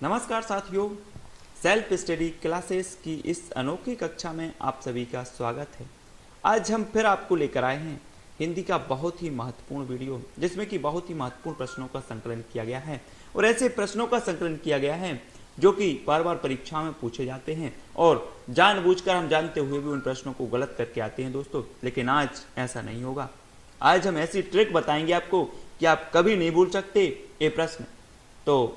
नमस्कार साथियों, self study classes की इस अनोखी कक्षा में आप सभी का स्वागत है। आज हम फिर आपको लेकर आए हैं हिंदी का बहुत ही महत्वपूर्ण वीडियो, जिसमें कि बहुत ही महत्वपूर्ण प्रश्नों का संकलन किया गया है और ऐसे प्रश्नों का संकलन किया गया है जो कि बार बार परीक्षा में पूछे जाते हैं और जानबूझकर हम जानते हुए भी उन प्रश्नों को गलत करके आते हैं दोस्तों। लेकिन आज ऐसा नहीं होगा। आज हम ऐसी ट्रिक बताएंगे आपको कि आप कभी नहीं भूल सकते ये प्रश्न। तो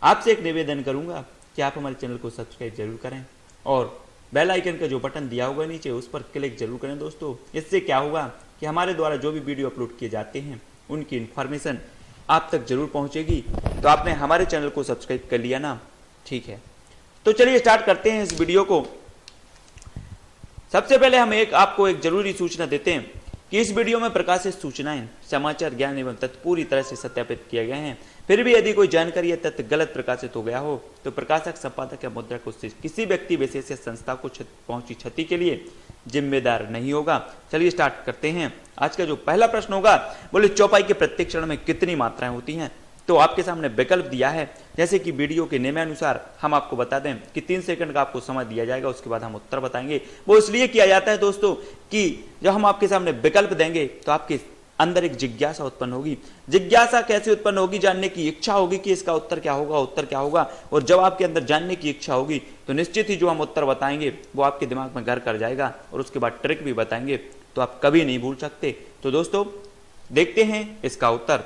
आपसे एक निवेदन करूंगा कि आप हमारे चैनल को सब्सक्राइब जरूर करें और बेल आइकन का जो बटन दिया होगा नीचे उस पर क्लिक जरूर करें दोस्तों। इससे क्या होगा कि हमारे द्वारा जो भी वीडियो अपलोड किए जाते हैं उनकी इन्फॉर्मेशन आप तक जरूर पहुंचेगी। तो आपने हमारे चैनल को सब्सक्राइब कर लिया ना? ठीक है, तो चलिए स्टार्ट करते हैं इस वीडियो को। सबसे पहले हम आपको एक जरूरी सूचना देते हैं कि इस वीडियो में प्रकाशित सूचनाएं, समाचार, ज्ञान एवं तथ्य पूरी तरह से सत्यापित किए गए हैं। फिर भी यदि कोई जानकारी या तथ्य गलत प्रकाशित हो गया हो तो प्रकाशक, संपादक या मुद्रक उससे किसी व्यक्ति विशेष या संस्था को पहुंची क्षति के लिए जिम्मेदार नहीं होगा। चलिए स्टार्ट करते हैं। आज का जो पहला प्रश्न होगा, बोले चौपाई के प्रत्येक चरण में कितनी मात्राएं होती हैं? तो आपके सामने विकल्प दिया है, जैसे कि वीडियो के नियमानुसार हम आपको बता दें कि 3 सेकंड का आपको समय दिया जाएगा, उसके बाद हम उत्तर बताएंगे। वो इसलिए किया जाता है दोस्तों कि जब हम आपके सामने विकल्प देंगे तो आपके अंदर एक जिज्ञासा उत्पन्न होगी। जिज्ञासा कैसे उत्पन्न होगी? जानने की इच्छा होगी कि इसका उत्तर क्या होगा, उत्तर क्या होगा। और जब आपके अंदर जानने की इच्छा होगी तो निश्चित ही जो हम उत्तर बताएंगे वो आपके दिमाग में घर कर जाएगा और उसके बाद ट्रिक भी बताएंगे तो आप कभी नहीं भूल सकते। तो दोस्तों देखते हैं इसका उत्तर।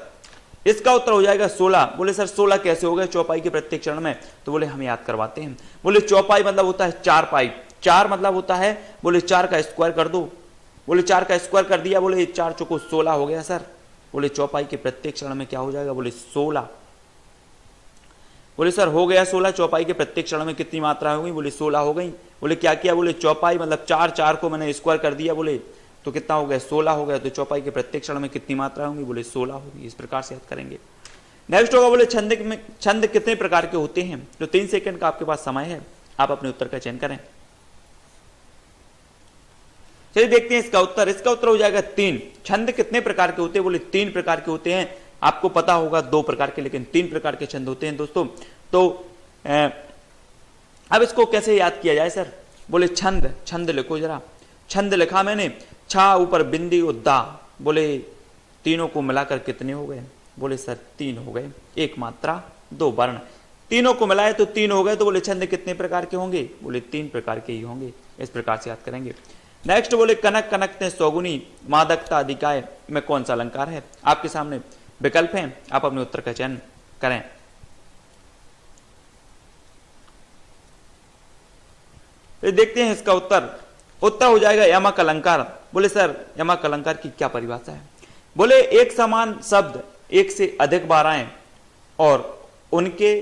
इसका उत्तर हो जाएगा 16। बोले सर 16 कैसे हो गए चौपाई के प्रत्येक चरण में? तो बोले हम याद करवाते हैं। बोले चौपाई मतलब होता है 4 पाई। 4 मतलब होता है, बोले 4 का स्क्वायर कर दो। बोले 4 का स्क्वायर कर दिया, बोले 4 चौको 16 हो गया सर। बोले चौपाई के प्रत्येक चरण में क्या हो जाएगा? बोले 16। बोले सर हो गया 16। चौपाई के प्रत्येक चरण में कितनी मात्रा हो गई? बोले 16 हो गई। बोले क्या किया? बोले चौपाई मतलब 4 को मैंने स्क्वायर कर दिया, बोले तो कितना हो गया? 16 हो गया। तो चौपाई के प्रत्येक क्षण में कितनी मात्रा होंगी? बोले 16 होगी। इस प्रकार से याद करेंगे। नेक्स्ट होगा, बोले छंद कितने प्रकार के होते हैं? तो 3 सेकंड का आपके पास समय है, आप अपने उत्तर का चयन करें। चलिए देखते हैं इसका उत्तर। इसका उत्तर हो जाएगा 3। छंद कितने प्रकार के होते हैं? बोले 3 प्रकार के होते हैं। आपको पता होगा 2 प्रकार के, लेकिन 3 प्रकार के छंद होते हैं दोस्तों। तो अब इसको कैसे याद किया जाए सर? बोले छंद लिखो जरा। छंद लिखा मैंने, छा ऊपर बिंदी और दा। बोले तीनों को मिलाकर कितने हो गए? बोले सर 3 हो गए। 1 मात्रा 2 वर्ण, तीनों को मिलाए तो 3 हो गए। तो बोले छंद कितने प्रकार के होंगे? बोले 3 प्रकार के ही होंगे। इस प्रकार से याद करेंगे। नेक्स्ट बोले कनक कनकते सौगुनी मादकता अधिकाय में कौन सा अलंकार है? आपके सामने विकल्प हैं, आप अपने उत्तर का चयन करें। देखते हैं इसका उत्तर। उत्तर हो जाएगा यमक अलंकार। बोले सर यमक अलंकार की क्या परिभाषा है? बोले एक समान शब्द एक से अधिक बार आए और उनके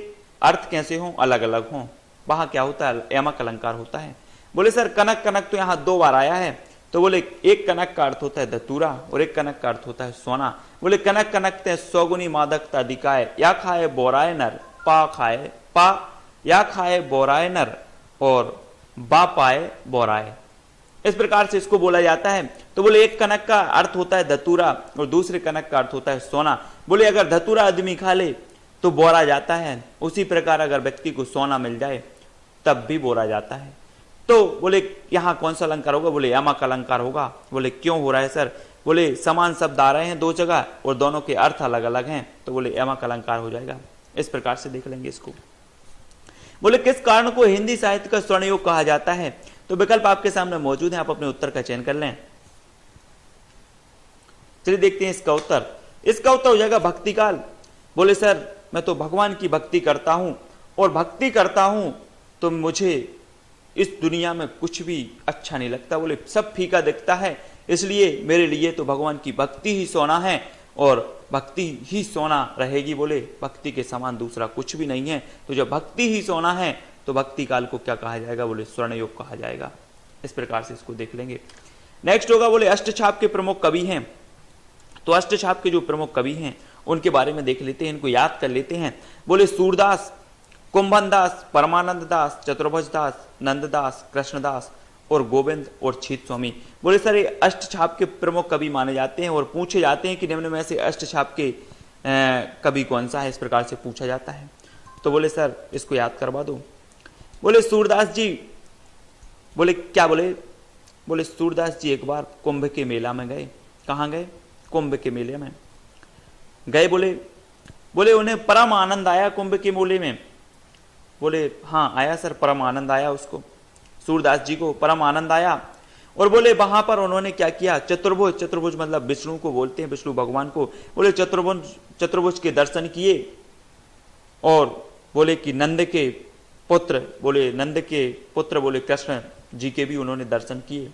अर्थ कैसे हों? अलग अलग हों, वहां क्या होता है? यमक अलंकार होता है। बोले सर कनक कनक तो यहां 2 बार आया है। तो बोले एक कनक का अर्थ होता है धतूरा और एक कनक का अर्थ होता है सोना। बोले कनक कनकते सौगुनी मादकता अधिकाय, या खाए बोराय नर, पा या खाए बोराय नर और बा पाए बोराय। इस प्रकार से इसको बोला जाता है। तो बोले एक कनक का अर्थ होता है धतूरा और दूसरे कनक का अर्थ होता है सोना। बोले अगर धतूरा आदमी खा ले तो बोरा जाता है, उसी प्रकार अगर व्यक्ति को सोना मिल जाए तब भी बोरा जाता है। तो बोले यहां कौन सा अलंकार होगा? बोले यमक अलंकार होगा। बोले क्यों हो रहा है सर? बोले समान शब्द आ रहे हैं 2 जगह और दोनों के अर्थ अलग अलग हैं, तो बोले यमक अलंकार हो जाएगा। इस प्रकार से देख लेंगे इसको। बोले किस कारण को हिंदी साहित्य का स्वर्ण युग कहा जाता है? तो विकल्प आपके सामने मौजूद है, आप अपने उत्तर का चयन कर लें। चलिए देखते हैं इसका उत्तर। इसका उत्तर हो जाएगा भक्ति काल। बोले सर मैं तो भगवान की भक्ति करता हूं और भक्ति करता हूं तो मुझे इस दुनिया में कुछ भी अच्छा नहीं लगता। बोले सब फीका दिखता है, इसलिए मेरे लिए तो भगवान की भक्ति ही सोना है और भक्ति ही सोना रहेगी। बोले भक्ति के समान दूसरा कुछ भी नहीं है। तो जब भक्ति ही सोना है तो भक्ति काल को क्या कहा जाएगा? बोले स्वर्ण युग कहा जाएगा। इस प्रकार से इसको देख लेंगे। नेक्स्ट होगा, बोले अष्टछाप के प्रमुख कवि हैं। तो अष्टछाप के जो प्रमुख कवि हैं उनके बारे में देख लेते हैं, इनको याद कर लेते हैं। बोले सूरदास, कुंभन दास, परमानंद दास, चतुर्भुज दास, नंददास, कृष्णदास और गोविंद और छीत स्वामी। बोले सर ये अष्टछाप के प्रमुख कवि माने जाते हैं और पूछे जाते हैं कि निम्न में से अष्टछाप के कवि कौन सा है? इस प्रकार से पूछा जाता है। तो बोले सर इसको याद करवा दो। बोले सूरदास जी, बोले क्या बोले? बोले सूरदास जी एक बार कुंभ के मेला में गए। कहाँ गए? कुंभ के मेले में गए। बोले उन्हें परम आनंद आया कुंभ के मेले में। बोले हाँ आया सर, परम आनंद आया उसको, सूरदास जी को परम आनंद आया। और बोले वहां पर उन्होंने क्या किया? चतुर्भुज मतलब विष्णु को बोलते हैं, विष्णु भगवान को। बोले चतुर्भुज के दर्शन किए। और बोले कि नंद के पुत्र बोले कृष्ण जी के भी उन्होंने दर्शन किए।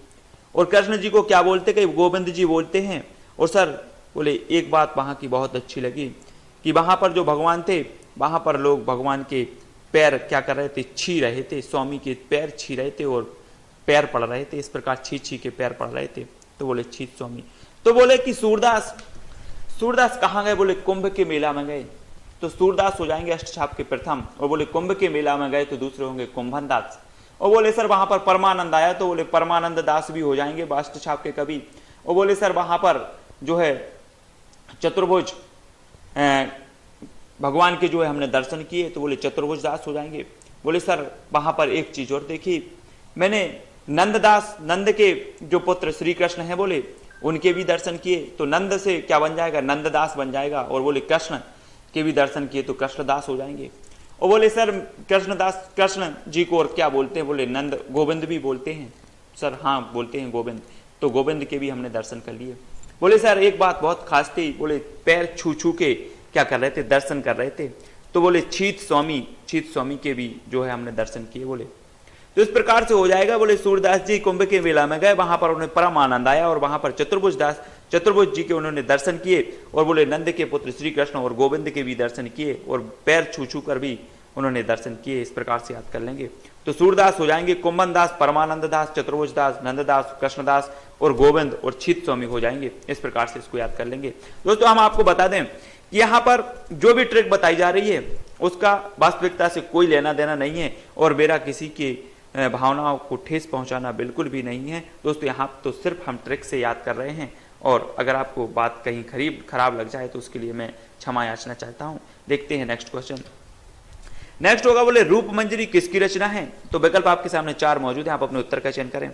और कृष्ण जी को क्या बोलते? कि गोविंद जी बोलते हैं। और सर बोले एक बात वहां की बहुत अच्छी लगी कि वहां पर जो भगवान थे, वहां पर लोग भगवान के पैर क्या कर रहे थे? छी रहे थे। स्वामी के पैर छी रहे थे और पैर पड़ रहे थे, इस प्रकार छी के पैर पड़ रहे थे। तो बोले छी स्वामी। तो बोले कि सूरदास कहाँ गए? बोले कुंभ के मेला में गए। तो सूरदास हो जाएंगे अष्टछाप के प्रथम। और बोले कुंभ के मेला में गए तो दूसरे होंगे कुंभन दास। और बोले सर वहां पर परमानंद आया, तो बोले परमानंद दास भी हो जाएंगे अष्टछाप के कवि। और बोले सर वहां पर जो है चतुर्भुज भगवान के जो है हमने दर्शन किए, तो बोले चतुर्भुज दास हो जाएंगे। बोले सर वहां पर एक चीज और देखी मैंने, नंद के जो पुत्र श्री कृष्ण है, बोले उनके भी दर्शन किए, तो नंद से क्या बन जाएगा? नंददास बन जाएगा। और बोले कृष्ण के भी दर्शन किए तो कृष्णदास हो जाएंगे। और बोले सर कृष्ण जी को और क्या बोलते हैं? बोले नंद गोविंद भी बोलते हैं। सर हाँ बोलते हैं गोविंद, तो गोविंद के भी हमने दर्शन कर लिए। बोले सर एक बात बहुत खास थी, बोले पैर छू के क्या कर रहे थे? दर्शन कर रहे थे। तो बोले छीत स्वामी के भी जो है हमने दर्शन किए। बोले तो इस प्रकार से हो जाएगा। बोले सूरदास जी कुंभ के मेला में गए, वहां पर उन्हें परम आनंद आया और वहां पर चतुर्भुज जी के उन्होंने दर्शन किए। और बोले नंद के पुत्र श्री कृष्ण और गोविंद के भी दर्शन किए और पैर छू कर भी उन्होंने दर्शन किए। इस प्रकार से याद कर लेंगे। तो सूरदास हो जाएंगे कुंभन दास, परमानंद दास, चतुर्भुज दास, नंददास, कृष्णदास और गोविंद और छित स्वामी हो जाएंगे। इस प्रकार से इसको याद कर लेंगे। दोस्तों हम आपको बता दें कि यहाँ पर जो भी ट्रिक बताई जा रही है उसका वास्तविकता से कोई लेना देना नहीं है और मेरा किसी के भावनाओं को ठेस पहुंचाना बिल्कुल भी नहीं है। दोस्तों यहाँ तो सिर्फ हम ट्रिक से याद कर रहे हैं और अगर आपको बात कहीं खराब लग जाए तो उसके लिए मैं क्षमा याचना चाहता हूं। देखते हैं नेक्स्ट क्वेश्चन। नेक्स्ट होगा बोले रूप मंजरी किसकी रचना है? तो विकल्प आपके सामने 4 मौजूद है, आप अपने उत्तर का चयन करें।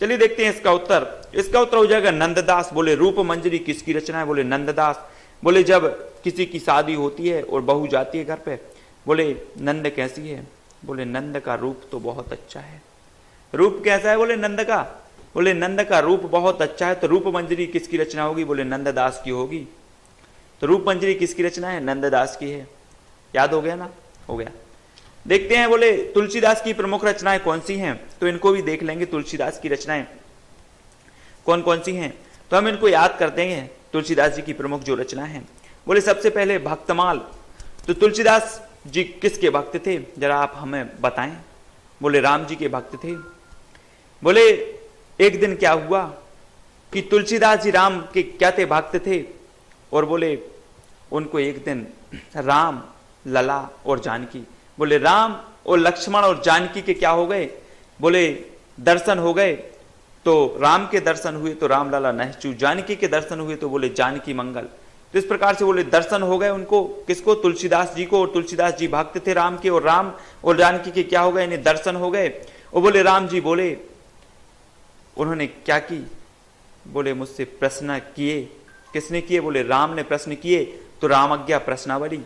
चलिए देखते हैं इसका उत्तर। इसका उत्तर हो जाएगा नंददास। बोले रूप मंजरी किसकी रचना है? बोले नंददास। बोले जब किसी की शादी होती है और बहू जाती है घर पे, बोले नंद कैसी है? बोले नंद का रूप तो बहुत अच्छा है। रूप कैसा है? बोले नंद का। बोले नंद का रूप बहुत अच्छा है। तो रूप मंजरी किसकी रचना होगी? बोले नंददास की होगी। तो रूप मंजरी किसकी रचना है? नंददास की है। याद हो गया ना? हो गया। देखते हैं बोले तुलसीदास की प्रमुख रचनाएं कौन सी हैं, तो इनको भी देख लेंगे। तुलसीदास की रचनाएं कौन कौन सी हैं, तो हम इनको याद करते हैं। तुलसीदास जी की प्रमुख जो रचना है, बोले सबसे पहले भक्तमाल। तो तुलसीदास जी किसके भक्त थे, जरा आप हमें बताएं। बोले राम जी के भक्त थे। बोले एक दिन क्या हुआ कि तुलसीदास जी राम के क्या थे? भक्त थे। और बोले उनको एक दिन राम, लला और जानकी, बोले राम और लक्ष्मण और जानकी के क्या हो गए? बोले दर्शन हो गए। तो राम के दर्शन हुए तो राम लला नहचू, जानकी के दर्शन हुए तो बोले जानकी मंगल। तो इस प्रकार से बोले दर्शन हो गए उनको। किसको? तुलसीदास जी को। और तुलसीदास जी भक्त थे राम के, और राम और जानकी के क्या हो गए? इन्हें दर्शन हो गए। और बोले राम जी बोले, उन्होंने क्या की? बोले मुझसे प्रश्न किए। किसने किए? बोले राम ने प्रश्न किए। तो रामज्ञा प्रश्नावली।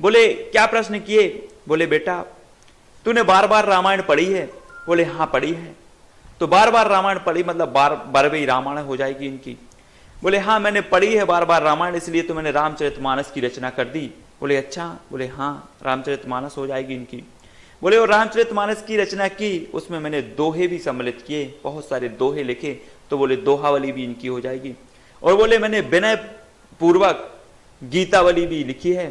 बोले क्या प्रश्न किए? बोले बेटा तूने बार बार रामायण पढ़ी है? बोले हाँ पढ़ी है। तो बार बार रामायण पढ़ी मतलब बारहवीं रामायण हो जाएगी इनकी। बोले हाँ मैंने पढ़ी है बार बार रामायण, इसलिए तो मैंने रामचरितमानस की रचना कर दी। बोले अच्छा? बोले हाँ रामचरितमानस हो जाएगी इनकी। बोले और रामचरितमानस की रचना की, उसमें मैंने दोहे भी सम्मिलित किए, बहुत सारे दोहे लिखे, तो बोले दोहावली भी इनकी हो जाएगी। और बोले मैंने विनय पूर्वक गीतावली भी लिखी है।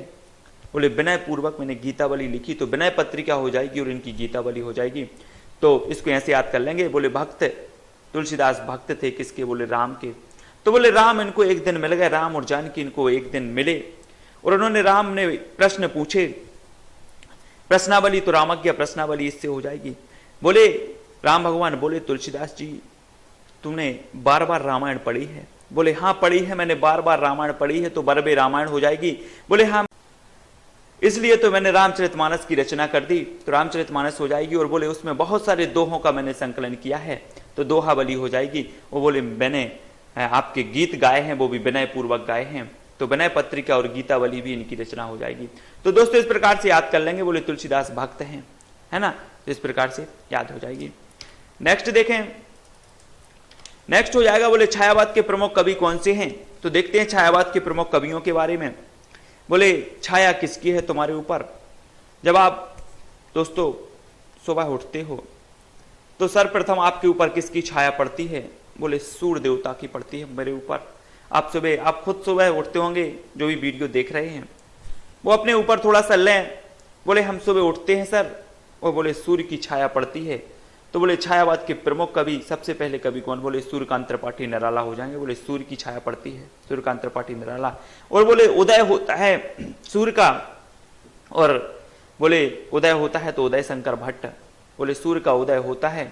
बोले विनय पूर्वक मैंने गीतावली लिखी, तो विनय पत्रिका हो जाएगी और इनकी गीतावली हो जाएगी। तो इसको ऐसे याद कर लेंगे। बोले भक्त तुलसीदास भक्त थे किसके? बोले राम के। तो बोले राम इनको एक दिन मिल गए, राम और जानकी इनको एक दिन मिले और उन्होंने राम ने प्रश्न पूछे, प्रश्नावली, तो रामज्ञा प्रश्नावली इससे हो जाएगी। बोले राम भगवान बोले तुलसीदास जी तुमने बार बार रामायण पढ़ी है, बोले हाँ पढ़ी है, मैंने बार बार रामायण पढ़ी है, तो बरबे रामायण हो जाएगी। बोले हाँ, इसलिए तो मैंने रामचरितमानस की रचना कर दी, तो रामचरितमानस हो जाएगी। और बोले उसमें बहुत सारे दोहों का मैंने संकलन किया है, तो दोहावली हो जाएगी। वो बोले मैंने आपके गीत गाए हैं, वो भी विनय पूर्वक गाए हैं, तो विनय पत्रिका और गीतावली भी इनकी रचना हो जाएगी। तो दोस्तों इस प्रकार से याद कर लेंगे। बोले तुलसीदास भक्त हैं, है ना, तो इस प्रकार से याद हो जाएगी। नेक्स्ट देखें, नेक्स्ट हो जाएगा बोले छायावाद के प्रमुख कवि कौन से हैं। तो देखते हैं छायावाद के प्रमुख कवियों के बारे में। बोले छाया किसकी है तुम्हारे ऊपर। जब आप दोस्तों सुबह उठते हो तो सर्वप्रथम आपके ऊपर किसकी छाया पड़ती है। बोले सूर्य देवता की पड़ती है मेरे ऊपर। आप खुद सुबह उठते होंगे, जो भी वीडियो देख रहे हैं वो अपने ऊपर थोड़ा सा लें। बोले हम सुबह उठते हैं सर, और बोले सूर्य की छाया पड़ती है। तो बोले छायावाद के प्रमुख कवि सबसे पहले कवि कौन। बोले सूर्यकांत त्रिपाठी निराला हो जाएंगे। बोले सूर्य की छाया पड़ती है, सूर्यकांत त्रिपाठी निराला। और बोले उदय होता है सूर्य का, और बोले उदय होता है तो उदय शंकर भट्ट। बोले सूर्य का उदय होता है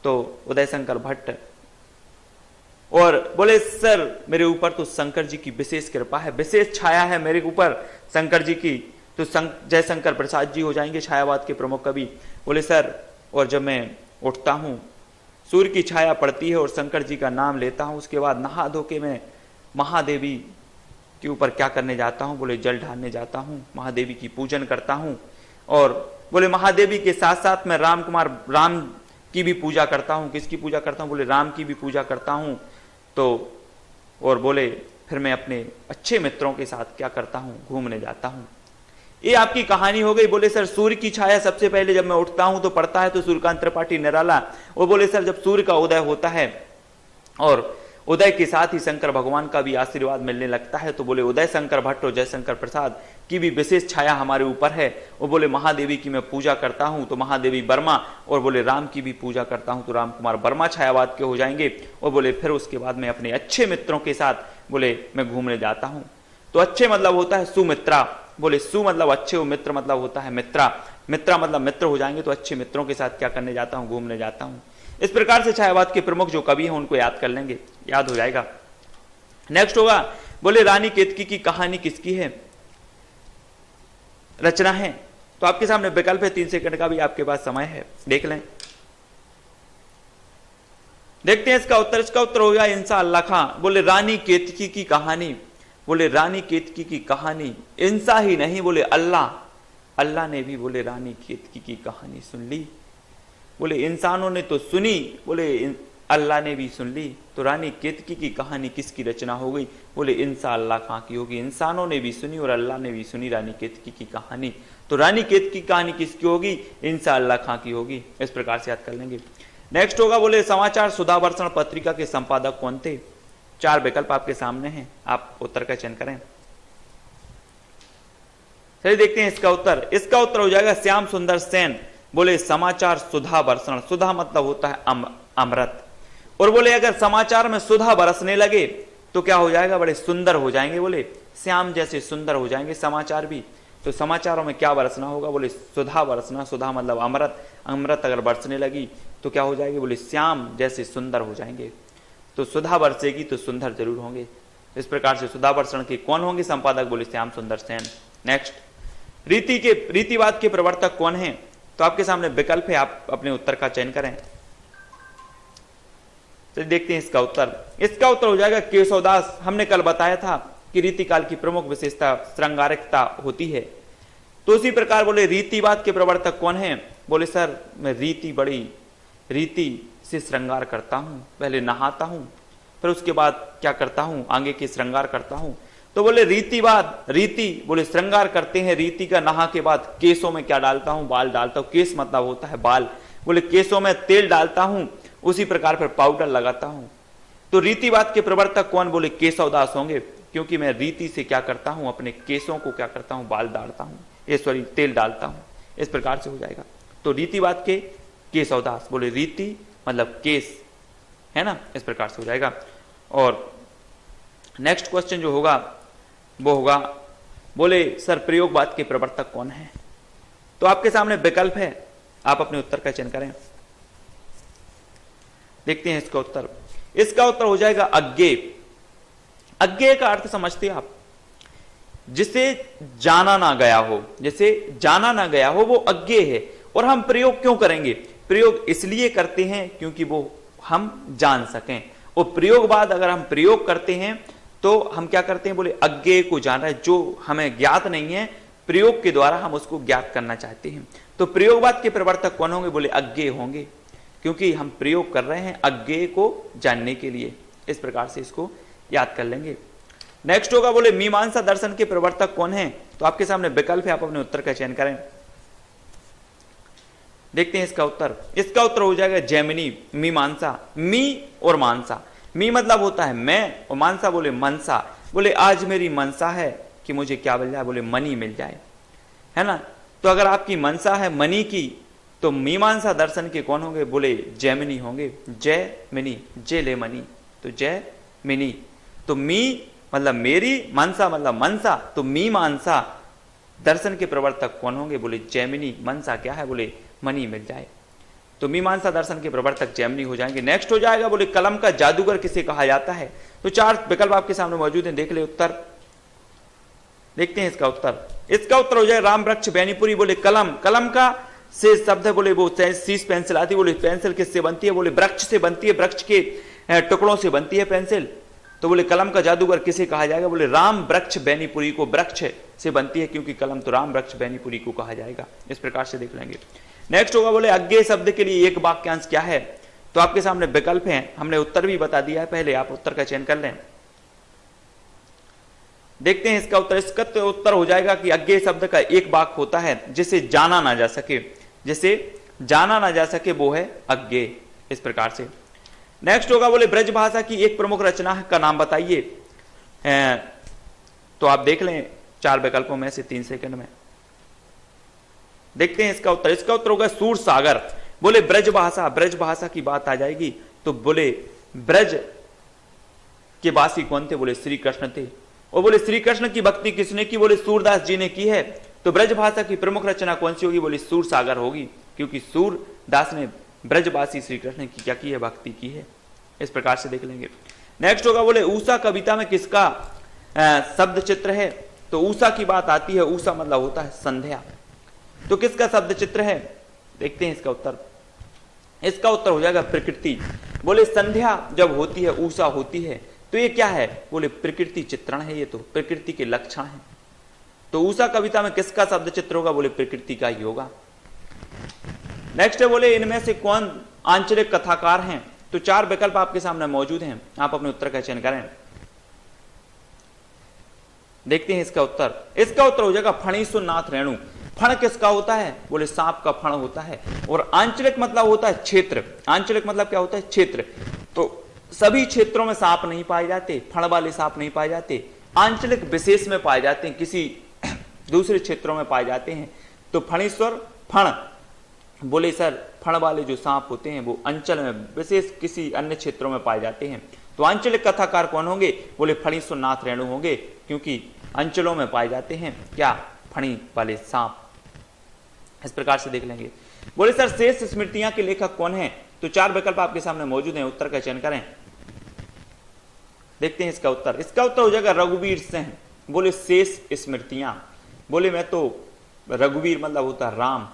तो उदय शंकर भट्ट। और बोले सर मेरे ऊपर तो शंकर जी की विशेष कृपा है, विशेष छाया है मेरे ऊपर शंकर जी की, तो जयशंकर प्रसाद जी हो जाएंगे छायावाद के प्रमुख कवि। बोले सर और जब मैं उठता हूं सूर्य की छाया पड़ती है और शंकर जी का नाम लेता हूं, उसके बाद नहा धो के मैं महादेवी के ऊपर क्या करने जाता हूं। बोले जल ढालने जाता हूं, महादेवी की पूजन करता हूं। और बोले महादेवी के साथ साथ मैं राम की भी पूजा करता हूं। किसकी पूजा करता हूं। बोले राम की भी पूजा करता हूं। तो और बोले फिर मैं अपने अच्छे मित्रों के साथ क्या करता हूं, घूमने जाता हूं। ये आपकी कहानी हो गई। बोले सर सूर्य की छाया सबसे पहले जब मैं उठता हूं तो पड़ता है तो सूर्यकांत त्रिपाठी निराला। और बोले सर जब सूर्य का उदय होता है और उदय के साथ ही शंकर भगवान का भी आशीर्वाद मिलने लगता है, तो बोले उदय शंकर भट्ट और जयशंकर प्रसाद की भी विशेष छाया हमारे ऊपर है। और बोले महादेवी की मैं पूजा करता हूं तो महादेवी वर्मा, और बोले राम की भी पूजा करता हूं तो राम कुमार वर्मा छायावाद के हो जाएंगे। और बोले फिर उसके बाद मैं अपने अच्छे मित्रों के साथ बोले मैं घूमने जाता हूं। तो अच्छे मतलब होता है सुमित्रा। बोले सु मतलब अच्छे, मित्र मतलब होता है मित्रा। मित्रा मतलब मित्र हो जाएंगे, तो अच्छे मित्रों के साथ क्या करने जाता हूं, घूमने जाता हूं। इस प्रकार से छायावाद के प्रमुख जो कवि हैं उनको याद कर लेंगे, याद हो जाएगा। नेक्स्ट होगा बोले रानी केतकी की कहानी किसकी है, रचना है। तो आपके सामने विकल्प है, 3 सेकंड का भी आपके पास समय है, देख लें। देखते हैं इसका उत्तर। इसका उत्तर होगा इंशाअल्लाह खां। बोले रानी केतकी की कहानी। बोले रानी केतकी की कहानी इंसा ही नहीं, बोले अल्लाह ने भी बोले रानी केतकी की कहानी सुन ली। बोले इंसानों ने तो सुनी, बोले अल्लाह ने भी सुन ली। तो रानी केतकी की कहानी किसकी रचना हो गई। बोले इंशाअल्लाह खां की होगी। इंसानों ने भी सुनी और अल्लाह ने भी सुनी रानी केतकी की कहानी। तो रानी केतकी की कहानी किसकी होगी, इंशाअल्लाह खां की होगी। इस प्रकार से याद कर लेंगे। नेक्स्ट होगा बोले समाचार सुधावर्षण पत्रिका के संपादक कौन थे। 4 विकल्प आपके सामने हैं, आप उत्तर का चयन करें। चलिए देखते हैं इसका उत्तर। इसका उत्तर हो जाएगा श्याम सुंदर सेन। बोले समाचार सुधा वर्षण, सुधा मतलब होता है अमृत। और बोले अगर समाचार में सुधा बरसने लगे तो क्या हो जाएगा, बड़े सुंदर हो जाएंगे। बोले श्याम जैसे सुंदर हो जाएंगे समाचार भी। तो समाचारों में क्या बरसना होगा, बोले सुधा बरसना। सुधा मतलब अमृत, अमृत अगर बरसने लगी तो क्या हो जाएगी, बोले श्याम जैसे सुंदर हो जाएंगे। तो सुधा बरसेगी तो सुंदर जरूर होंगे। इस प्रकार से सुधा वर्षण के कौन होंगे संपादक, बोले श्याम सुंदर सेन। नेक्स्ट रीतिवाद के प्रवर्तक कौन हैं। तो आपके सामने विकल्प है, आप अपने उत्तर का चयन करें। तो देखते हैं इसका उत्तर। इसका उत्तर हो जाएगा केशवदास। हमने कल बताया था कि रीतिकाल की प्रमुख विशेषता श्रृंगारिकता होती है। तो उसी प्रकार बोले रीतिवाद के प्रवर्तक कौन है। बोले सर मैं रीति से श्रृंगार करता हूं, पहले नहाता हूं फिर उसके बाद क्या करता हूं, आगे के श्रृंगार करता हूं। तो बोले रीतिवाद, रीति बोले श्रृंगार करते हैं। रीति का नहा के बाद केसों में क्या डालता हूं, बाल डालता हूं। केस मतलब होता है बाल। बोले केसों में तेल डालता हूं, उसी प्रकार फिर पाउडर लगाता हूं। तो रीतिवाद के प्रवर्तक कौन, बोले केशवदास होंगे, क्योंकि मैं रीति से क्या करता हूं, अपने केसों को क्या करता हूं, बाल डालता हूं, तेल डालता हूं। इस प्रकार से हो जाएगा। तो रीतिवाद के केशवदास। बोले रीति मतलब केस, है ना, इस प्रकार से हो जाएगा। और नेक्स्ट क्वेश्चन जो होगा वो होगा बोले सर प्रयोगवाद के प्रवर्तक कौन है। तो आपके सामने विकल्प है, आप अपने उत्तर का चयन करें। देखते हैं इसका उत्तर। इसका उत्तर हो जाएगा अज्ञे। अज्ञेय का अर्थ समझते आप, जिसे जाना ना गया हो, जिसे जाना ना गया हो वो अज्ञेय है। और हम प्रयोग क्यों करेंगे? प्रयोग इसलिए करते हैं क्योंकि वो हम जान सकें। और प्रयोग बाद अगर हम प्रयोग करते हैं तो हम क्या करते हैं? बोले अज्ञेय को जान रहा है, जो हमें ज्ञात नहीं है, प्रयोग के द्वारा हम उसको ज्ञात करना चाहते हैं। तो प्रयोगवाद के प्रवर्तक कौन होंगे? बोले अज्ञेय होंगे, क्योंकि हम प्रयोग कर रहे हैं अज्ञेय को जानने के लिए। इस प्रकार से इसको याद कर लेंगे। नेक्स्ट होगा बोले मीमांसा दर्शन के प्रवर्तक कौन है? तो आपके सामने विकल्प है, आप अपने उत्तर का चयन करें। देखते हैं इसका उत्तर। इसका उत्तर हो जाएगा जैमिनी मीमांसा। मी और मानसा, मी मतलब होता है मैं, और मानसा बोले मनसा। बोले आज मेरी मनसा है कि मुझे क्या मिल जाए? बोले मनी मिल जाए, है ना। तो अगर आपकी मनसा है मनी की, तो मीमांसा दर्शन के कौन होंगे? बोले जैमिनी होंगे। जय मिनी, जय ले मनी, तो जय मिनी। तो मी मतलब मेरी, मनसा मतलब मनसा, तो मीमांसा दर्शन के प्रवर्तक कौन होंगे? बोले जैमिनी। मनसा क्या है? बोले मनी मिल जाए, तो मीमांसा दर्शन के प्रवर्तक जैमिनी हो जाएंगे। नेक्स्ट हो जाएगा बोले कलम का जादूगर किसे कहा जाता है? तो 4 विकल्प आपके सामने मौजूद हैं, देख ले उत्तर। देखते हैं इसका उत्तर। इसका उत्तर हो जाए राम वृक्ष बैनीपुरी। बोले कलम, कलम का से शब्द है, बोले वो शीश पेंसिल आती है। बोले पेंसिल किससे बनती है? बोले वृक्ष से बनती है, वृक्ष के टुकड़ों से बनती है पेंसिल। तो बोले कलम का जादूगर किसे कहा जाएगा? बोले राम वृक्ष बैनीपुरी को वृक्ष से बनती है, क्योंकि कलम तो राम वृक्ष बैनीपुरी को कहा जाएगा। इस प्रकार से देख लेंगे। नेक्स्ट होगा बोले अज्ञेय शब्द के लिए एक वाक्यांश क्या है? तो आपके सामने विकल्प हैं, हमने उत्तर भी बता दिया है, पहले आप उत्तर का चयन कर लें। देखते हैं इसका उत्तर। इसका तो उत्तर हो जाएगा कि अज्ञेय शब्द का एक वाक्य होता है जिसे जाना ना जा सके, जिसे जाना ना जा सके वो है अज्ञेय। इस प्रकार से नेक्स्ट होगा बोले ब्रज भाषा की एक प्रमुख रचना का नाम बताइए। तो आप देख लें 4 विकल्पों में से 3 सेकंड में। देखते हैं इसका उत्तर। इसका उत्तर होगा सूर सागर। बोले ब्रज भाषा, ब्रज भाषा की बात आ जाएगी तो बोले ब्रज के वासी कौन थे? बोले श्री कृष्ण थे। और बोले श्री कृष्ण की भक्ति किसने की? बोले सूरदास जी ने की है। तो ब्रज भाषा की प्रमुख रचना कौन सी होगी? बोले सूर सागर होगी, क्योंकि सूरदास ने ब्रजवासी श्री कृष्ण की क्या की है? भक्ति की है। इस प्रकार से देख लेंगे। नेक्स्ट होगा बोले ऊषा कविता में किसका शब्द चित्र है? तो ऊषा की बात आती है, ऊषा मतलब होता है संध्या, तो किसका शब्द चित्र है? देखते हैं इसका उत्तर। इसका उत्तर हो जाएगा प्रकृति। बोले संध्या जब होती है, ऊषा होती है, तो ये क्या है? बोले प्रकृति चित्रण है, ये तो प्रकृति के लक्षण है। तो ऊषा कविता में किसका शब्द चित्र होगा? बोले प्रकृति का ही होगा। नेक्स्ट है बोले इनमें से कौन आंचलिक कथाकार हैं? तो 4 विकल्प आपके सामने मौजूद हैं, आप अपने उत्तर का चयन करें। देखते हैं इसका उत्तर। इसका उत्तर हो जाएगा फणीश्वर नाथ रेणु। फण किसका होता है? बोले सांप का फण होता है। और आंचलिक मतलब होता है क्षेत्र। आंचलिक मतलब क्या होता है? क्षेत्र। तो सभी क्षेत्रों में सांप नहीं पाए जाते, फण वाले सांप नहीं पाए जाते, आंचलिक विशेष में पाए जाते हैं, किसी दूसरे क्षेत्रों में पाए जाते हैं। तो फणीश्वर फण, बोले सर फण वाले जो सांप होते हैं वो अंचल में विशेष किसी अन्य क्षेत्रों में पाए जाते हैं। तो आंचलिक कथाकार कौन होंगे? बोले फणीश्वर नाथ रेणु होंगे, क्योंकि अंचलों में पाए जाते हैं क्या? फणी वाले सांप। इस प्रकार से देख लेंगे। बोले सर शेष स्मृतियां के लेखक कौन है? तो 4 विकल्प आपके सामने मौजूद हैं, उत्तर का चयन करें। देखते हैं इसका उत्तर। इसका उत्तर हो जाएगा रघुवीर सिंह। बोले शेष स्मृतियां, बोले मैं तो रघुवीर मतलब होता है राम।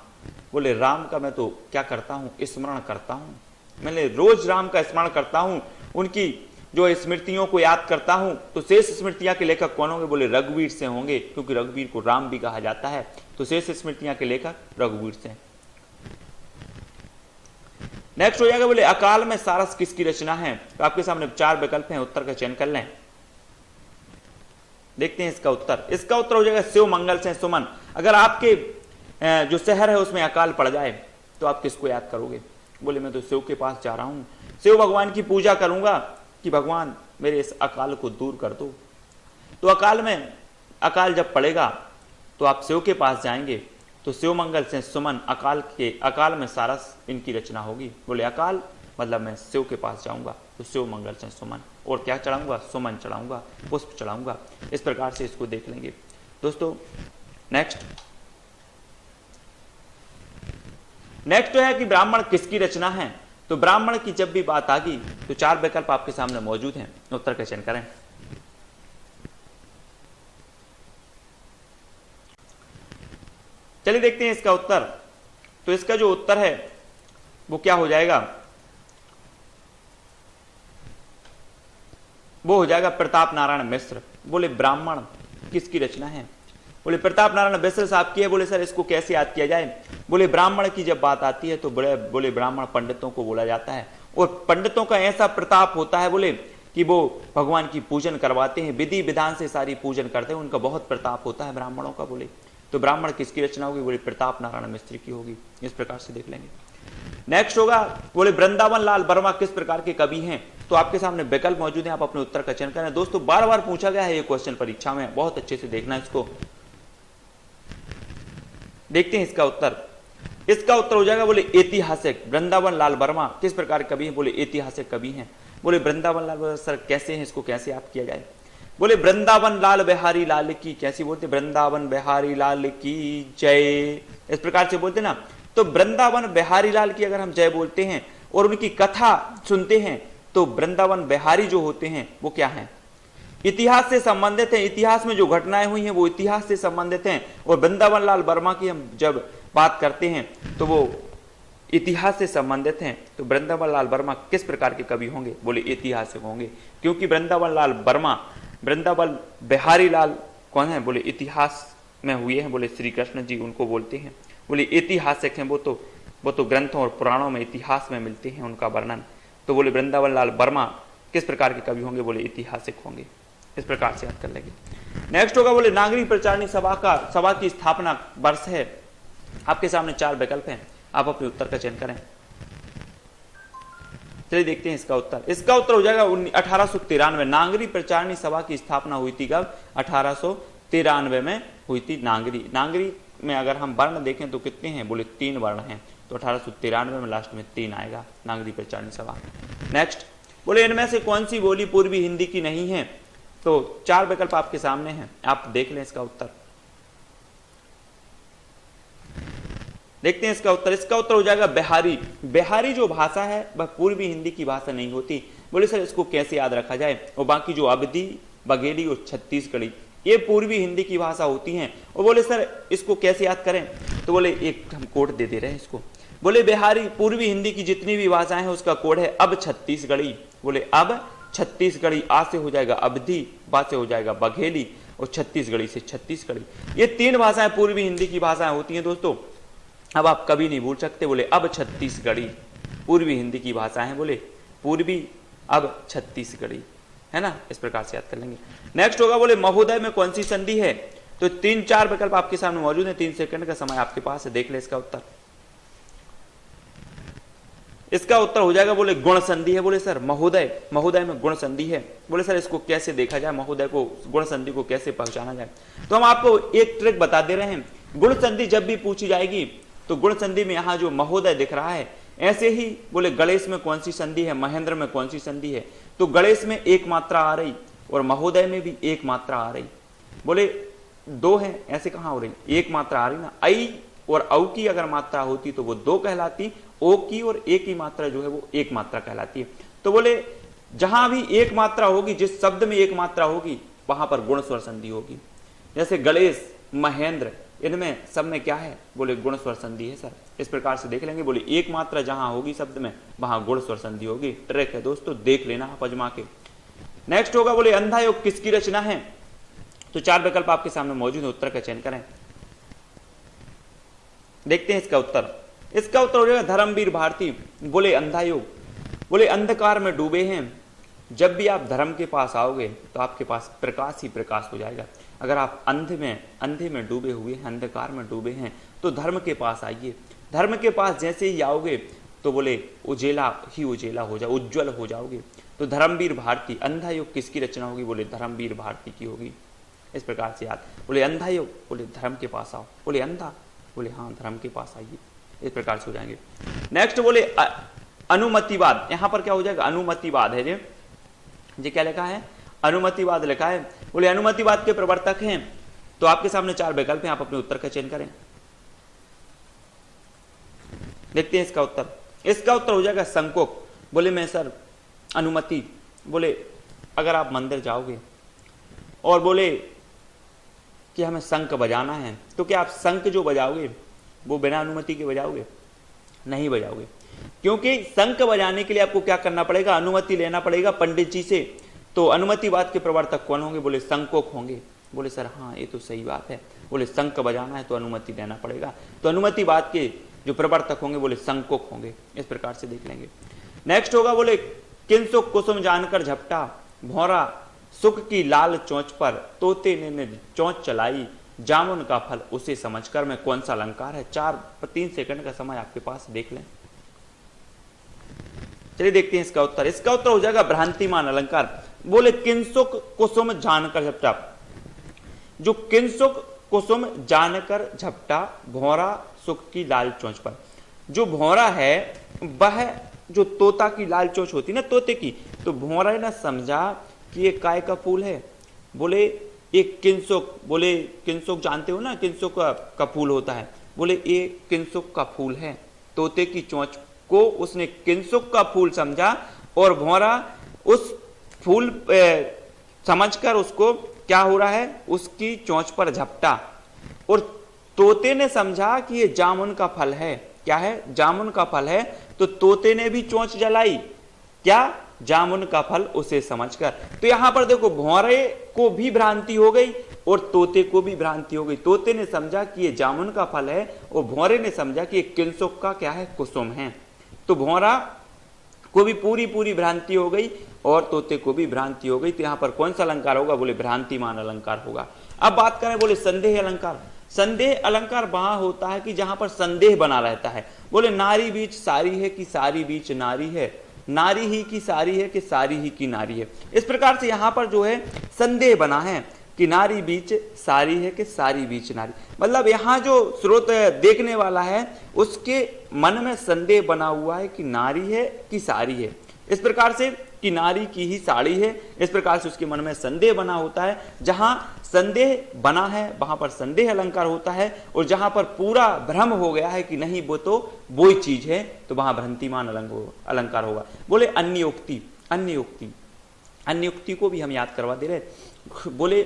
बोले राम का मैं तो क्या करता हूं? स्मरण करता हूं, मैंने रोज राम का स्मरण करता हूं, उनकी जो स्मृतियों को याद करता हूं। तो शेष स्मृतियां के लेखक कौन होंगे? बोले रघुवीर सिंह होंगे, क्योंकि रघुवीर को राम भी कहा जाता है। तो शेष स्मृतियां के लेखक रघुवीर सिंह। नेक्स्ट हो जाएगा बोले अकाल में सारस किसकी रचना है? तो आपके सामने 4 विकल्प हैं, उत्तर का चयन कर लें। देखते हैं इसका उत्तर। इसका उत्तर हो जाएगा शिव मंगल सिंह सुमन। अगर आपके जो शहर है उसमें अकाल पड़ जाए तो आप किसको याद करोगे? बोले मैं तो शिव के पास जा रहा हूं, शिव भगवान की पूजा करूंगा कि भगवान मेरे इस अकाल को दूर कर दो। तो अकाल जब पड़ेगा तो आप शिव के पास जाएंगे। तो शिव मंगल सिंह सुमन अकाल में सारस इनकी रचना होगी। बोले अकाल मतलब मैं शिव के पास जाऊंगा, तो शिव मंगल सिंह सुमन। और क्या चढ़ाऊंगा? सुमन चढ़ाऊंगा, पुष्प चढ़ाऊंगा। इस प्रकार से इसको देख लेंगे दोस्तों। नेक्स्ट है कि ब्राह्मण किसकी रचना है? तो ब्राह्मण की जब भी बात आ गई तो 4 विकल्प आपके सामने मौजूद हैं, उत्तर का चयन करें। चलिए देखते हैं इसका उत्तर। तो इसका जो उत्तर है वो क्या हो जाएगा, वो हो जाएगा प्रताप नारायण मिश्र। बोले ब्राह्मण किसकी रचना है? बोले प्रताप नारायण मिश्र साहब की है। बोले सर इसको कैसे याद किया जाए? बोले ब्राह्मण की जब बात आती है तो बोले ब्राह्मण पंडितों को बोला जाता है, और पंडितों का ऐसा प्रताप होता है बोले कि वो भगवान की पूजन करवाते हैं, विधि विधान से सारी पूजन करते हैं, उनका बहुत प्रताप होता है ब्राह्मणों का। बोले तो ब्राह्मण किसकी रचना होगी? बोले प्रताप नारायण मिश्र की होगी। इस प्रकार से देख लेंगे। नेक्स्ट होगा, बोले वृंदावन लाल वर्मा किस प्रकार के कवि हैं? तो आपके सामने विकल्प मौजूद है, आप अपने उत्तर का चयन करें। दोस्तों बार बार पूछा गया है ये क्वेश्चन परीक्षा में, बहुत अच्छे से देखना इसको। देखते हैं इसका उत्तर। इसका उत्तर हो जाएगा बोले ऐतिहासिक। वृंदावन लाल वर्मा किस प्रकार कवि हैं? बोले ऐतिहासिक कवि हैं। बोले वृंदावन लाल वर्मा सर कैसे हैं, इसको कैसे याद किया जाए? बोले वृंदावन लाल बिहारी लाल की, कैसी बोलते? वृंदावन बिहारी लाल की जय, इस प्रकार से बोलते ना। तो वृंदावन बिहारी लाल की अगर हम जय बोलते हैं और उनकी कथा सुनते हैं तो वृंदावन बिहारी जो होते हैं वो क्या है? इतिहास से संबंधित है। इतिहास में जो घटनाएं हुई हैं वो इतिहास से संबंधित हैं। और वृंदावन लाल वर्मा की हम जब बात करते हैं तो वो इतिहास से संबंधित हैं। तो वृंदावन लाल वर्मा किस प्रकार के कवि होंगे? बोले ऐतिहासिक होंगे, क्योंकि वृंदावन लाल वर्मा, वृंदावन बिहारी लाल कौन है? बोले इतिहास में हुए हैं, बोले श्री कृष्ण जी उनको बोलते हैं। बोले ऐतिहासिक हैं, वो तो ग्रंथों और पुराणों में इतिहास में मिलते हैं उनका वर्णन। तो बोले वृंदावन लाल वर्मा किस प्रकार के कवि होंगे? बोले ऐतिहासिक होंगे। इस प्रकार से याद कर लेंगे। नेक्स्ट होगा बोले नागरी प्रचारणी सभा की स्थापना वर्ष है। आपके सामने 4 विकल्प हैं, आप अपने उत्तर का चयन करें। चलिए देखते हैं इसका उत्तर। इसका उत्तर हो जाएगा 1893। नागरी प्रचारणी सभा की स्थापना हुई थी कब? 1893 में हुई थी नागरी। नागरी में अगर हम वर्ण देखें तो कितने हैं? बोले 3 वर्ण हैं। तो 1893 में लास्ट में 3 आएगा, नागरी प्रचारणी सभा। नेक्स्ट बोले इनमें से कौन सी बोली पूर्वी हिंदी की नहीं है? तो 4 विकल्प आपके सामने हैं, आप देख लें इसका उत्तर। देखते हैं इसका उत्तर। इसका उत्तर हो जाएगा बिहारी। बिहारी जो भाषा है वह पूर्वी हिंदी की भाषा नहीं होती। बोले सर इसको कैसे याद रखा जाए? और बाकी जो अवधी, बघेली और छत्तीसगढ़ी ये पूर्वी हिंदी की भाषा होती हैं। और बोले सर इसको कैसे याद करें? तो बोले एक हम कोड दे रहे हैं इसको। बोले बिहारी पूर्वी हिंदी की जितनी भी भाषाएं हैं उसका कोड है अब छत्तीसगढ़ी। बोले अब छत्तीसगढ़ी, आ से हो जाएगा अवधी, बा से हो जाएगा बघेली और छत्तीसगढ़ी से छत्तीसगढ़ी। ये 3 भाषाएं पूर्वी हिंदी की भाषाएं होती हैं दोस्तों। अब आप कभी नहीं भूल सकते। बोले अब छत्तीसगढ़ी पूर्वी हिंदी की भाषा है। बोले पूर्वी अब छत्तीसगढ़ी, है ना? इस प्रकार से याद कर लेंगे। नेक्स्ट होगा बोले महोदय में कौन सी संधि है? तो 3-4 विकल्प आपके सामने मौजूद है। 3 सेकंड का समय आपके पास है, देख ले इसका उत्तर। इसका उत्तर हो जाएगा बोले गुण संधि है। बोले सर महोदय में गुण संधि है। बोले सर इसको कैसे देखा जाए? महोदय को, गुण संधि को कैसे पहचाना जाए? तो हम आपको एक ट्रिक बता दे रहे हैं। गुण संधि जब भी पूछी जाएगी तो गुण संधि में यहां जो महोदय दिख रहा है, ऐसे ही बोले गणेश में कौन सी संधि है, महेंद्र में कौन सी संधि है? तो गणेश में 1 मात्रा आ रही और महोदय में भी 1 मात्रा आ रही। बोले 2 है, ऐसे कहां हो रही? 1 मात्रा आ रही ना। आई और औ की अगर मात्रा होती तो वो 2 कहलाती, ओ की और ए की मात्रा जो है वो 1 मात्रा कहलाती है। तो बोले जहां भी 1 मात्रा होगी, जिस शब्द में 1 मात्रा होगी वहां पर गुण स्वर संधि होगी। जैसे गणेश, महेंद्र, इनमें सब में क्या है? बोले गुण स्वर संधि है सर। इस प्रकार से देख लेंगे। बोले 1 मात्रा जहां होगी शब्द में वहां गुण स्वर संधि होगी। ट्रिक है दोस्तों, देख लेना आप आजमा के। नेक्स्ट होगा बोले अंधा योग किसकी रचना है? तो 4 विकल्प आपके सामने मौजूद है, उत्तर का चयन करें। देखते हैं इसका उत्तर। इसका उत्तर हो जाएगा धर्मवीर भारती। बोले अंधा योग, बोले अंधकार में डूबे हैं, जब भी आप धर्म के पास आओगे तो आपके पास प्रकाश ही प्रकाश हो जाएगा। अगर आप अंधे में डूबे हुए हैं, अंधकार में डूबे हैं, तो धर्म के पास आइए। धर्म के पास जैसे ही आओगे तो बोले उजेला ही उजेला हो जाओ, उज्जवल हो जाओगे। तो धर्मवीर भारती, अंधा योग किसकी रचना होगी? बोले धर्मवीर भारती की होगी। इस प्रकार से याद। बोले अंधा योग, बोले धर्म के पास आओ। बोले अंधा, बोले हाँ धर्म के पास आइए। इस प्रकार से हो जाएंगे। नेक्स्ट बोले अनुमतिवाद। यहां पर क्या हो जाएगा? अनुमतिवाद है जी क्या लिखा है? अनुमतिवाद लिखा है। बोले अनुमतिवाद के प्रवर्तक हैं। तो आपके सामने 4 विकल्प हैं, आप अपने उत्तर का चयन करें। देखते हैं इसका उत्तर। इसका उत्तर हो जाएगा संकोक। बोले मैं सर अनुमति, बोले अगर आप मंदिर जाओगे और बोले कि हमें शंख बजाना है, तो क्या आप शंख जो बजाओगे वो बिना अनुमति के बजाओगे? नहीं बजाओगे, क्योंकि शंख बजाने के लिए आपको क्या करना पड़ेगा? अनुमति लेना पड़ेगा पंडित जी से। तो अनुमतिवाद के प्रवर्तक कौन होंगे? बोले शंकोक होंगे। बोले सर हाँ ये तो सही बात है, बोले शंख बजाना है तो अनुमति लेना पड़ेगा, तो अनुमतिवाद के जो प्रवर्तक होंगे बोले शंकोक होंगे। इस प्रकार से देख लेंगे। नेक्स्ट होगा बोले किंसुक कुसुम जानकर झपटा, भौरा सुख की लाल चोंच पर, तोते ने चोंच चलाई, जामुन का फल उसे समझकर। में कौन सा अलंकार है? 3 सेकंड का समय आपके पास, देख लें। चलिए देखते हैं इसका उत्तर। इसका उत्तर हो जाएगा भ्रांतिमान अलंकार। बोले किंसुक कुसुम जानकर झपटा, जो किंसुक कुसुम जानकर झपटा, भौरा सुख की लाल चोंच पर। जो भौरा है वह जो तोता की लाल चोंच होती है ना तोते की, तो भौरा ने समझा कि ये काय का फूल है। बोले एक किंसुक, बोले किंसुक जानते हो ना, किंसुक का फूल होता है, बोले ये किंसुक का फूल है। तोते की चोंच को उसने किंसुक का फूल समझा और भौरा उस फूल समझकर उसको क्या हो रहा है, उसकी चोंच पर झपटा, और तोते ने समझा कि ये जामुन का फल है। क्या है? जामुन का फल है। तो तोते ने भी चोंच जलाई, क्या? जामुन का फल उसे समझकर। तो यहां पर देखो भौरे को भी भ्रांति हो गई और तोते को भी भ्रांति हो गई। तोते ने समझा कि ये जामुन का फल है और भौरे ने समझा कि ये किंसुक का क्या है, कुसुम है। तो भौरा को भी पूरी भ्रांति हो गई और तोते को भी भ्रांति हो गई। तो यहां पर कौन सा अलंकार होगा? बोले भ्रांतिमान अलंकार होगा। अब बात करें बोले संदेह अलंकार। संदेह अलंकार वहां होता है कि जहां पर संदेह बना रहता है। बोले नारी बीच सारी है कि सारी बीच नारी है, नारी ही की सारी है कि सारी ही की नारी है। इस प्रकार से यहां पर जो है संदेह बना है कि नारी बीच सारी है कि सारी बीच नारी, मतलब यहां जो स्रोत देखने वाला है उसके मन में संदेह बना हुआ है कि नारी है कि सारी है। इस प्रकार से कि नारी की ही साड़ी है, इस प्रकार से उसके मन में संदेह बना होता है। जहां संदेह बना है वहां पर संदेह अलंकार होता है, और जहां पर पूरा भ्रम हो गया है कि नहीं वो तो वो ही चीज है, तो वहां भ्रांतिमान अलंकार होगा। बोले अन्योक्ति। अन्योक्ति, अन्योक्ति को भी हम याद करवा दे रहे। बोले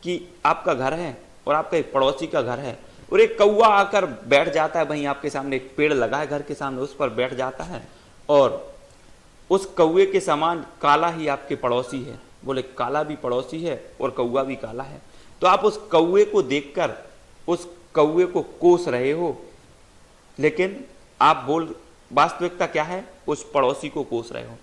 कि आपका घर है और आपका एक पड़ोसी का घर है, और एक कौवा आकर बैठ जाता है वहीं आपके सामने, एक पेड़ लगा है घर के सामने, उस पर बैठ जाता है, और उस कौवे के समान काला ही आपके पड़ोसी है। बोले काला भी पड़ोसी है और कौवा भी काला है। तो आप उस कौवे को देखकर उस कौवे को कोस रहे हो, लेकिन आप बोल वास्तविकता क्या है? उस पड़ोसी को कोस रहे हो।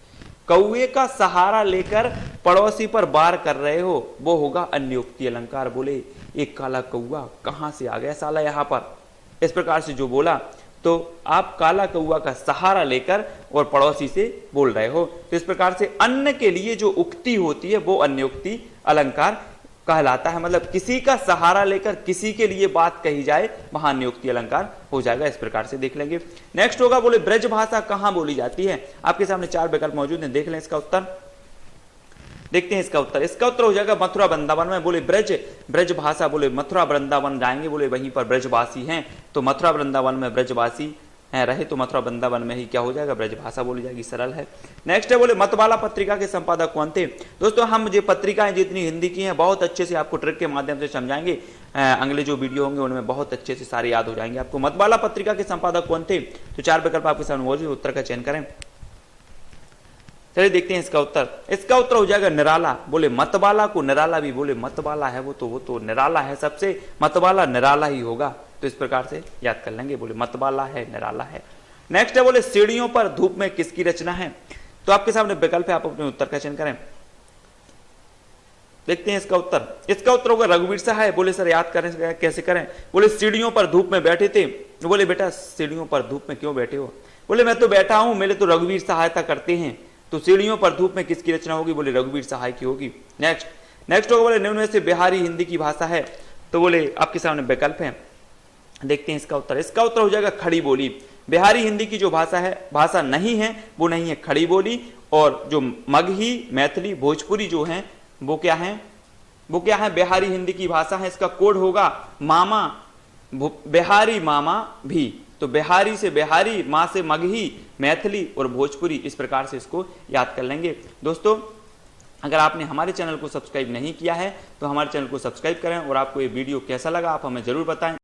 कौवे का सहारा लेकर पड़ोसी पर वार कर रहे हो, वो होगा अन्योक्ति अलंकार। बोले एक काला कौवा कहां से आ गया साला यहां पर, इस प्रकार से जो बोला, तो आप काला कौवा का सहारा लेकर और पड़ोसी से बोल रहे हो। तो इस प्रकार से अन्न के लिए जो उक्ति होती है वो अन्योक्ति अलंकार कहलाता है। मतलब किसी का सहारा लेकर किसी के लिए बात कही जाए वहां अन्योक्ति अलंकार हो जाएगा। इस प्रकार से देख लेंगे। नेक्स्ट होगा बोले ब्रज भाषा कहां बोली जाती है। आपके सामने 4 विकल्प मौजूद हैं, देख लें इसका उत्तर। देखते हैं इसका उत्तर। इसका उत्तर हो जाएगा मथुरा वृंदावन में। बोले ब्रज भाषा, बोले मथुरा वृंदावन जाएंगे, बोले वहीं पर ब्रजवासी हैं, तो मथुरा वृंदावन में ब्रजवासी हैं रहे, तो मथुरा वृंदावन में ही क्या हो जाएगा, ब्रज भाषा बोली जाएगी। सरल है। नेक्स्ट है बोले मतवाला पत्रिका के संपादक कौन थे। दोस्तों हम जो पत्रिकाएं जितनी हिंदी की हैं बहुत अच्छे से आपको ट्रिक के माध्यम से समझाएंगे। अगले जो वीडियो होंगे उनमें बहुत अच्छे से सारे याद हो जाएंगे आपको। मतवाला पत्रिका के संपादक कौन थे, तो 4 विकल्प आपके सामने मौजूद, उत्तर का चयन करें। चलिए देखते हैं इसका उत्तर। इसका उत्तर हो जाएगा निराला। बोले मतवाला को निराला भी, बोले मतवाला है वो तो निराला है सबसे, मतवाला निराला ही होगा। तो इस प्रकार से याद कर लेंगे, बोले मतवाला है निराला है। नेक्स्ट है बोले सीढ़ियों पर धूप में किसकी रचना है। तो आपके सामने विकल्प है, आप अपने उत्तर का चयन करें। देखते हैं इसका उत्तर। इसका उत्तर होगा रघुवीर सहाय। बोले सर याद करें कैसे करें। बोले सीढ़ियों पर धूप में बैठे थे। बोले बेटा सीढ़ियों पर धूप में क्यों बैठे हो। बोले मैं तो बैठा हूं, मेरे तो रघुवीर सहायता करते हैं। तो सीढ़ियों पर धूप में किसकी रचना होगी, बोले रघुवीर सहाय की होगी। नेक्स्ट होगा बोले निम्न में से बिहारी हिंदी की भाषा है। तो बोले आपके सामने विकल्प है, देखते हैं इसका उत्तर। इसका उत्तर हो जाएगा खड़ी बोली। बिहारी हिंदी की जो भाषा है, भाषा नहीं है वो नहीं है खड़ी बोली, और जो मगही, मैथिली, भोजपुरी जो है वो क्या है, वो क्या है, बिहारी हिंदी की भाषा है। इसका कोड होगा मामा, बिहारी मामा भी। तो बिहारी से बिहारी, माँ से मगही, मैथिली और भोजपुरी, इस प्रकार से इसको याद कर लेंगे। दोस्तों अगर आपने हमारे चैनल को सब्सक्राइब नहीं किया है तो हमारे चैनल को सब्सक्राइब करें और आपको ये वीडियो कैसा लगा आप हमें ज़रूर बताएं।